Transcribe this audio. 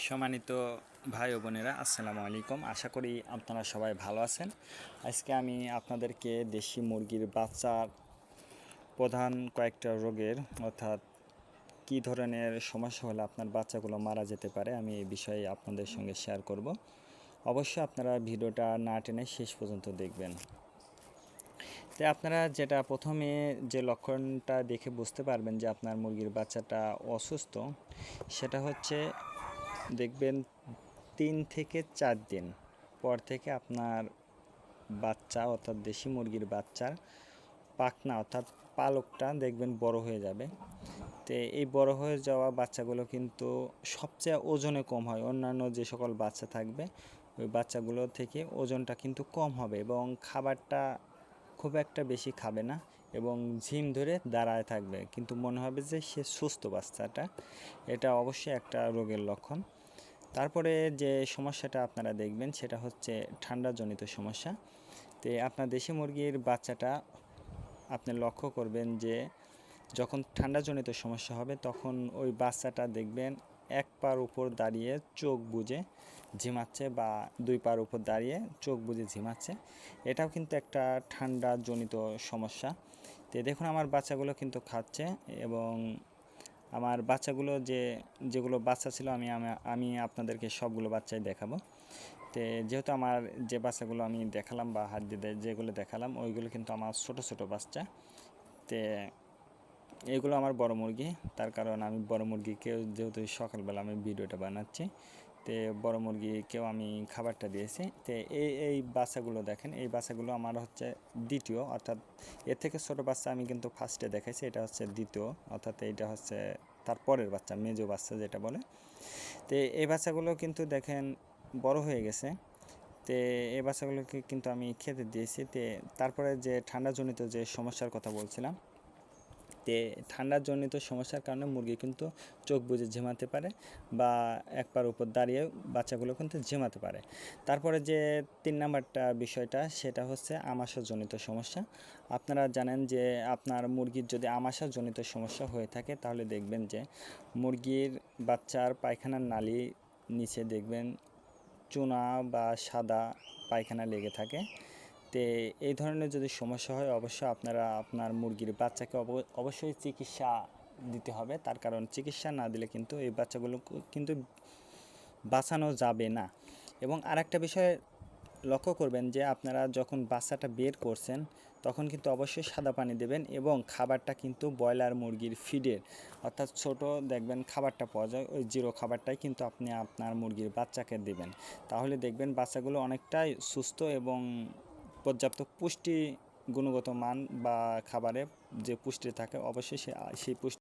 সম্মানিত ভাই ও বোনেরা, আসসালামু আলাইকুম। আশা করি আপনারা সবাই ভালো আছেন। আজকে আমি আপনাদেরকে দেশি মুরগির বাচ্চার প্রধান কয়েকটা রোগের অর্থাৎ কী ধরনের সমস্যা হলে আপনার বাচ্চাগুলো মারা যেতে পারে আমি এই বিষয়ে আপনাদের সঙ্গে শেয়ার করব। অবশ্যই আপনারা ভিডিওটা না টেনে শেষ পর্যন্ত দেখবেন। তো আপনারা যেটা প্রথমে যে লক্ষণটা দেখে বুঝতে পারবেন যে আপনার মুরগির বাচ্চাটা অসুস্থ, সেটা হচ্ছে দেখবেন 3 থেকে 4 দিন পর থেকে আপনার বাচ্চা অর্থাৎ দেশি মুরগির বাচ্চার পাখনা অর্থাৎ পালকটা দেখবেন বড় হয়ে যাবে। তো এই বড় হয়ে যাওয়া বাচ্চাগুলো কিন্তু সবচেয়ে ওজনে কম হয়। অন্যান্য যে সকল বাচ্চা থাকবে ওই বাচ্চাগুলো থেকে ওজনটা কিন্তু কম হবে এবং খাবারটা খুব একটা বেশি খাবে না এবং ঝিম ধরে দাঁড়ায় থাকবে, কিন্তু মনে হবে যে সে সুস্থ বাচ্চাটা। এটা অবশ্যই একটা রোগের লক্ষণ। তারপরে যে সমস্যাটা আপনারা দেখবেন সেটা হচ্ছে ঠান্ডাজনিত সমস্যা। তো আপনার দেশি মুরগির বাচ্চাটা আপনি লক্ষ্য করবেন যে যখন ঠান্ডাজনিত সমস্যা হবে তখন ওই বাচ্চাটা দেখবেন এক পার উপর দাঁড়িয়ে চোখ বুজে ঝিমাচ্ছে বা দুই পার উপর দাঁড়িয়ে চোখ বুজে ঝিমাচ্ছে। এটাও কিন্তু একটা ঠান্ডাজনিত সমস্যা। তো দেখুন আমার বাচ্চাগুলো কিন্তু খাচ্ছে এবং আমার বাচ্চাগুলো যেগুলো বাচ্চা ছিল আমি আপনাদেরকে সবগুলো বাচ্চাই দেখাবো। তো যেহেতু আমার যে বাচ্চাগুলো আমি দেখালাম বা হাত দিয়ে যেগুলো দেখালাম ওইগুলো কিন্তু আমার ছোট ছোট বাচ্চা। তো এগুলো আমার বড় মুরগি, তার কারণ আমি বড় মুরগিকেও যেহেতু সকালবেলা আমি ভিডিওটা বানাচ্ছি, তো বড় মুরগিকেও আমি খাবারটা দিয়েছি। তো এই বাচ্চাগুলো দেখেন, এই বাচ্চাগুলো আমার হচ্ছে দ্বিতীয়, অর্থাৎ এর থেকে ছোট বাচ্চা আমি কিন্তু ফার্স্টে দেখাইছি, এটা হচ্ছে দ্বিতীয়, অর্থাৎ এইটা হচ্ছে তার পরের বাচ্চা, মেজো বাচ্চা যেটা বলে। তো এই বাচ্চাগুলো কিন্তু দেখেন বড় হয়ে গেছে। তো এই বাচ্চাগুলোকে কিন্তু আমি খেতে দিয়েছি। তো তারপরে যে ঠান্ডাজনিত যে সমস্যার কথা বলছিলাম, তে ঠান্ডাজনিত সমস্যার কারণে মুরগি কিন্তু চোখ বুজে ঝিমাতে পারে বা এক পার উপর দাঁড়িয়ে বাচ্চাগুলো কিন্তু ঝিমাতে পারে। তারপরে যে 3 নাম্বারটা বিষয়টা সেটা হচ্ছে আমাশাজনিত সমস্যা। আপনারা জানেন যে আপনার মুরগির যদি আমাশাজনিত সমস্যা হয়ে থাকে তাহলে দেখবেন যে মুরগির বাচ্চার পায়খানার নালী নিচে দেখবেন চুনা বা সাদা পায়খানা লেগে থাকে। তো এই ধরনের যদি সমস্যা হয় অবশ্যই আপনারা আপনার মুরগির বাচ্চাকে অবশ্যই চিকিৎসা দিতে হবে, তার কারণ চিকিৎসা না দিলে কিন্তু এই বাচ্চাগুলো কিন্তু বাঁচানো যাবে না। এবং আরেকটা বিষয় লক্ষ্য করবেন যে আপনারা যখন বাচ্চাটা বের করছেন তখন কিন্তু অবশ্যই সাদা পানি দেবেন এবং খাবারটা কিন্তু ব্রয়লার মুরগির ফিডের অর্থাৎ ছোট দেখবেন খাবারটা পাওয়া যায়, ওই জিরো খাবারটাই কিন্তু আপনি আপনার মুরগির বাচ্চাকে দেবেন। তাহলে দেখবেন বাচ্চাগুলো অনেকটাই সুস্থ এবং পর্যাপ্ত পুষ্টি গুণগত মান বা খাবারে যে পুষ্টি থাকে অবশ্যই সেই পুষ্টি